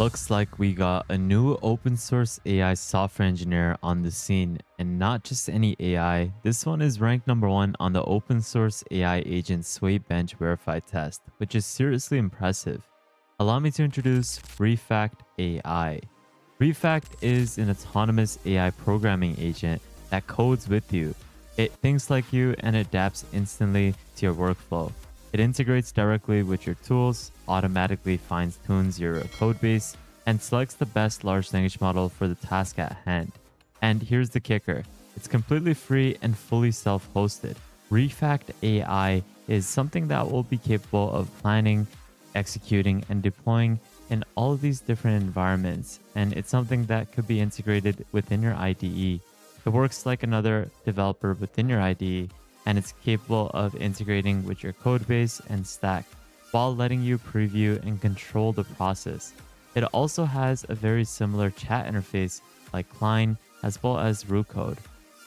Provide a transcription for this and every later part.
Looks like we got a new open source AI software engineer on the scene, and not just any AI. This one is ranked number 1 on the open source AI agent Swaybench Verified test, which is seriously impressive. Allow me to introduce Refact AI. Refact is an autonomous AI programming agent that codes with you. It thinks like you and adapts instantly to your workflow. It integrates directly with your tools, automatically fine-tunes your codebase, and selects the best large language model for the task at hand. And here's the kicker. It's completely free and fully self-hosted. Refact AI is something that will be capable of planning, executing, and deploying in all of these different environments. And it's something that could be integrated within your IDE. It works like another developer within your IDE, and it's capable of integrating with your codebase and stack while letting you preview and control the process. It also has a very similar chat interface like Cline as well as root code.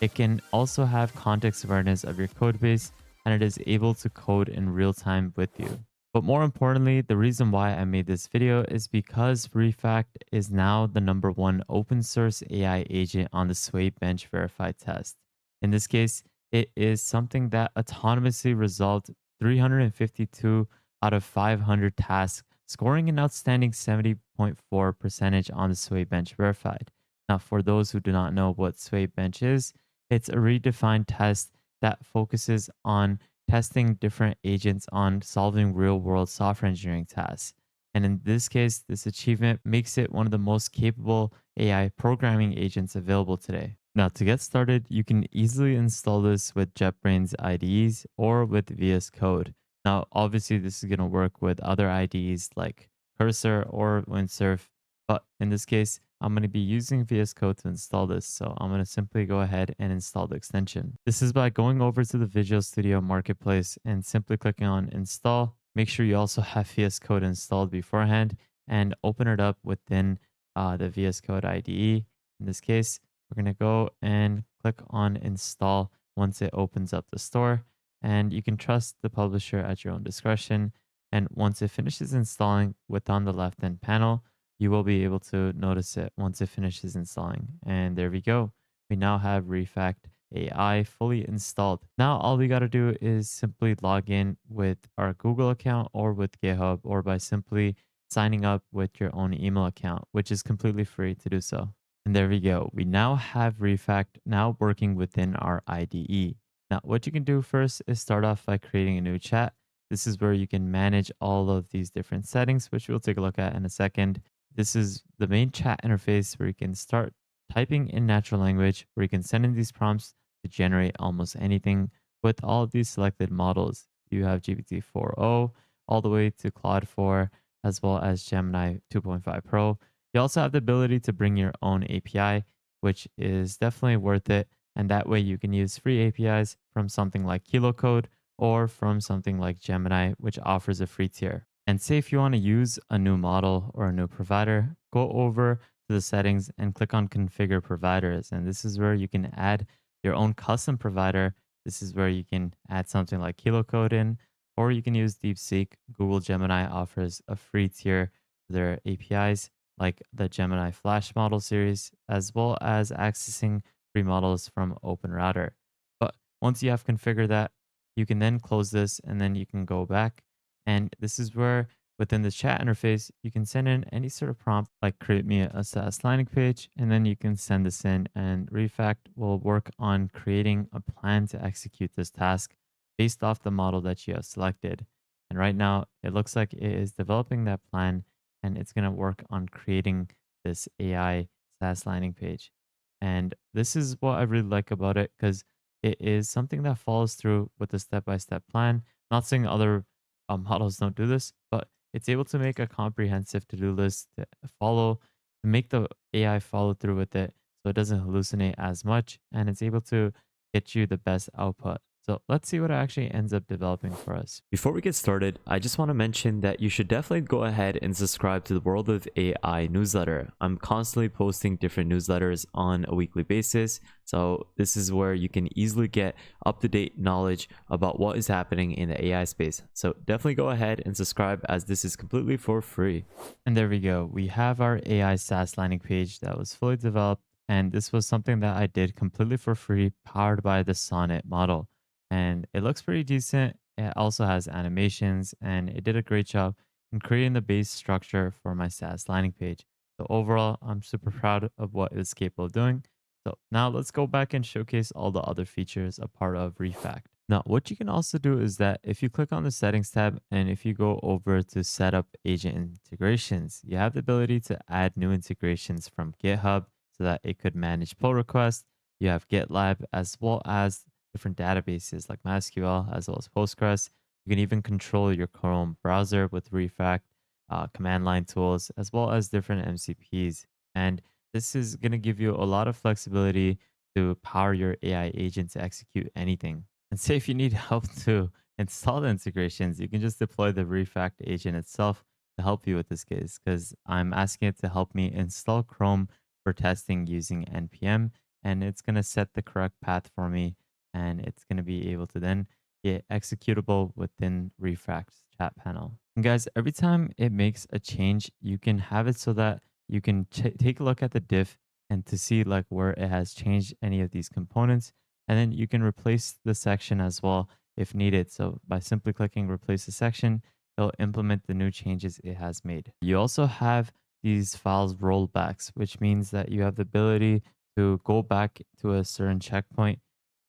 It can also have context awareness of your codebase, and it is able to code in real time with you. But more importantly, the reason why I made this video is because Refact is now the number 1 open source AI agent on the Swaybench Verified test. In this case, it is something that autonomously resolved 352 out of 500 tasks, scoring an outstanding 70.4% on the Swaybench Verified. Now, for those who do not know what Swaybench is, it's a redefined test that focuses on testing different agents on solving real-world software engineering tasks. And in this case, this achievement makes it one of the most capable AI programming agents available today. Now, to get started, you can easily install this with JetBrains IDEs or with VS Code. Now, obviously, this is going to work with other IDEs like Cursor or Windsurf, but in this case, I'm going to be using VS Code to install this. So I'm going to simply go ahead and install the extension. This is by going over to the Visual Studio Marketplace and simply clicking on install. Make sure you also have VS Code installed beforehand and open it up within the VS Code IDE. In this case, we're going to go and click on install once it opens up the store, and you can trust the publisher at your own discretion. And once it finishes installing, on the left hand panel, you will be able to notice it once it finishes installing. And there we go. We now have Refact AI fully installed. Now all we got to do is simply log in with our Google account or with GitHub, or by simply signing up with your own email account, which is completely free to do so. And there we go. We now have Refact now working within our IDE. Now, what you can do first is start off by creating a new chat. This is where you can manage all of these different settings, which we'll take a look at in a second. This is the main chat interface where you can start typing in natural language, where you can send in these prompts to generate almost anything with all of these selected models. You have GPT-4o all the way to Claude 4, as well as Gemini 2.5 Pro. You also have the ability to bring your own API, which is definitely worth it. And that way you can use free APIs from something like KiloCode or from something like Gemini, which offers a free tier. And say if you want to use a new model or a new provider, go over to the settings and click on configure providers. And this is where you can add your own custom provider. This is where you can add something like KiloCode in, or you can use DeepSeek. Google Gemini offers a free tier for their APIs, like the Gemini Flash model series, as well as accessing free models from OpenRouter. But once you have configured that, you can then close this and then you can go back. And this is where within the chat interface, you can send in any sort of prompt like create me a SaaS landing page, and then you can send this in, and Refact will work on creating a plan to execute this task based off the model that you have selected. And right now, it looks like it is developing that plan, and it's going to work on creating this AI SaaS landing page. And this is what I really like about it, because it is something that follows through with the step-by-step plan. Not saying other models don't do this, but it's able to make a comprehensive to-do list to follow, to make the AI follow through with it so it doesn't hallucinate as much, and it's able to get you the best output. So let's see what it actually ends up developing for us. Before we get started, I just want to mention that you should definitely go ahead and subscribe to the World of AI newsletter. I'm constantly posting different newsletters on a weekly basis. So this is where you can easily get up-to-date knowledge about what is happening in the AI space. So definitely go ahead and subscribe as this is completely for free. And there we go. We have our AI SaaS landing page that was fully developed. And this was something that I did completely for free, powered by the Sonnet model. And it looks pretty decent. It also has animations, and it did a great job in creating the base structure for my SaaS landing page. So overall, I'm super proud of what it's capable of doing. So now let's go back and showcase all the other features a part of Refact. Now, what you can also do is that if you click on the settings tab and if you go over to set up agent integrations, you have the ability to add new integrations from GitHub so that it could manage pull requests. You have GitLab as well as different databases like MySQL as well as Postgres. You can even control your Chrome browser with Refact, command line tools, as well as different MCPs. And this is going to give you a lot of flexibility to power your AI agent to execute anything. And say if you need help to install the integrations, you can just deploy the Refact agent itself to help you with this case because I'm asking it to help me install Chrome for testing using NPM, and it's going to set the correct path for me, and it's going to be able to then get executable within Refact's chat panel. And guys, every time it makes a change, you can have it so that you can take a look at the diff and to see like where it has changed any of these components. And then you can replace the section as well if needed. So by simply clicking replace the section, it'll implement the new changes it has made. You also have these files rollbacks, which means that you have the ability to go back to a certain checkpoint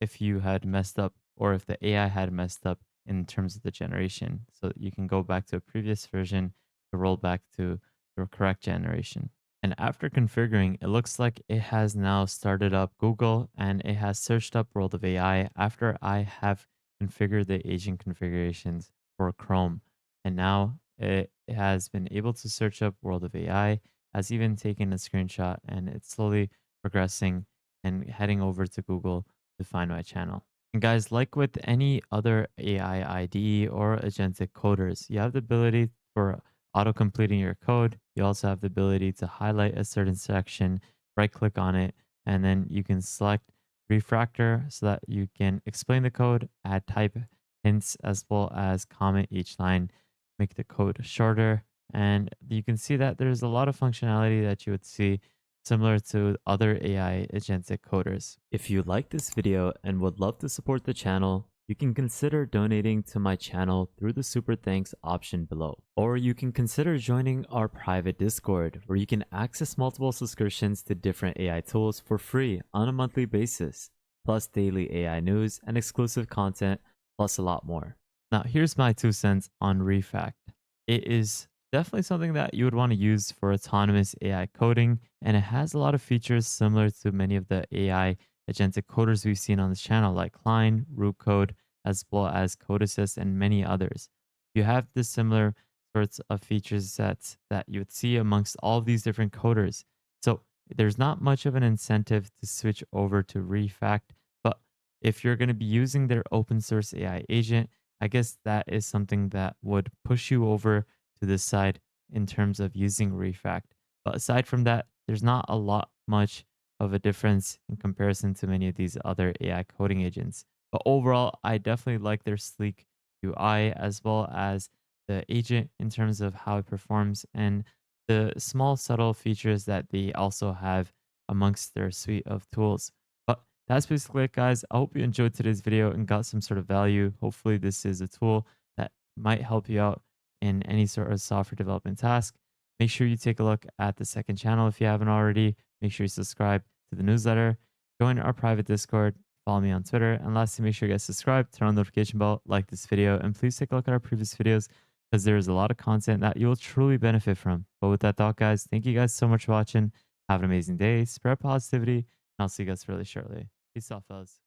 if you had messed up or if the AI had messed up in terms of the generation. So you can go back to a previous version to roll back to the correct generation. And after configuring, it looks like it has now started up Google and it has searched up World of AI after I have configured the agent configurations for Chrome. And now it has been able to search up World of AI, has even taken a screenshot, and it's slowly progressing and heading over to Google to find my channel. And guys, like with any other AI IDE or agentic coders, you have the ability for auto completing your code. You also have the ability to highlight a certain section, right click on it, and then you can select refactor so that you can explain the code, add type hints, as well as comment each line, make the code shorter. And you can see that there's a lot of functionality that you would see similar to other AI agentic coders. If you like this video and would love to support the channel, you can consider donating to my channel through the super thanks option below. Or you can consider joining our private Discord where you can access multiple subscriptions to different AI tools for free on a monthly basis, plus daily AI news and exclusive content, plus a lot more. Now, here's my 2 cents on Refact. It is definitely something that you would want to use for autonomous AI coding, and it has a lot of features similar to many of the AI agentic coders we've seen on this channel, like Klein, Root Code, as well as Code Assist, and many others. You have the similar sorts of features sets that you would see amongst all of these different coders. So there's not much of an incentive to switch over to Refact, but if you're going to be using their open source AI agent, I guess that is something that would push you over to this side in terms of using Refact. But aside from that, there's not a lot much of a difference in comparison to many of these other AI coding agents. But overall, I definitely like their sleek UI as well as the agent in terms of how it performs and the small subtle features that they also have amongst their suite of tools. But that's basically it, guys. I hope you enjoyed today's video and got some sort of value. Hopefully, this is a tool that might help you out in any sort of software development task. Make sure you take a look at the second channel if you haven't already. Make sure you subscribe to the newsletter, join our private Discord, follow me on Twitter, and lastly, make sure you guys subscribe, turn on the notification bell, like this video, and please take a look at our previous videos because there is a lot of content that you'll truly benefit from. But with that thought, guys, thank you guys so much for watching. Have an amazing day, spread positivity, and I'll see you guys really shortly. Peace out, fellas.